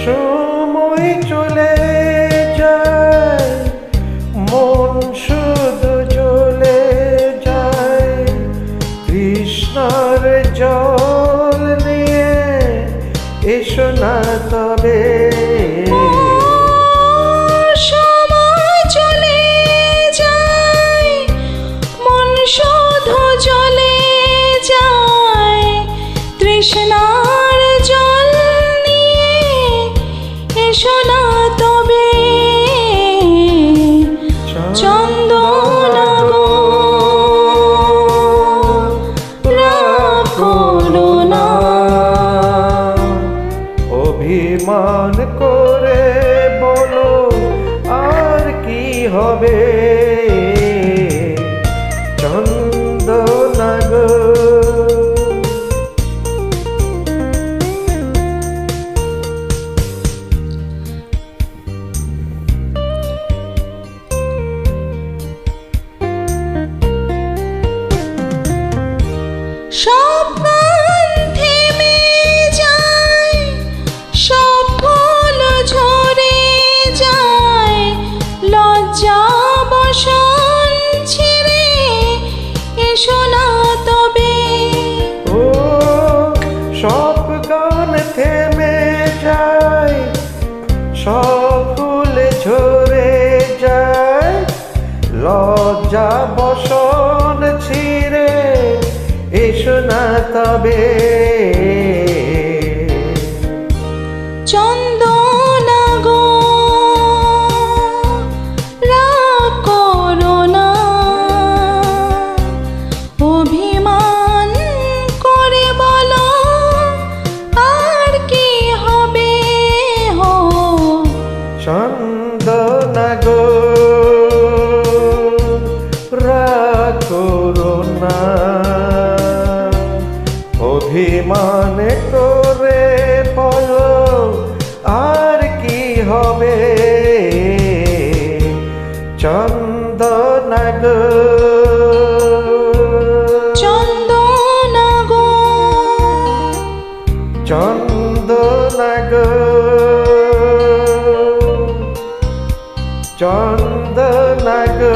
সময় চলে যায়, মন শুধু জ্বলে যায়, তৃষ্ণার জল নিয়ে এসো না তবে। সময় চলে যায়, মন শুধু জ্বলে যায়, তৃষ্ণার জল নিয়ে এসো না তবে। চন্দনা গো রাগ করো না, অভিমান করে বলো আর কি হবে, চন্দনা গো। সব গান থেমে যায়, সব ফুল ঝরে যায়, লজ্জা বসন ছেড়ে এসো না তবে। ও সব গান থেমে যায়, সব ফুল ঝরে যায়, লজ্জা বসন ছিঁড়ে এসো না তবে। চন্দনা গো রাগ করো না, অভিমান করে বলো আর কি হবে হো। চন্দনা গো রাগ করো না, অভিমান করে বলো আর কি হবে, চন্দনা গো। চন্দনা গো, চন্দনা গো, চন্দনা গো।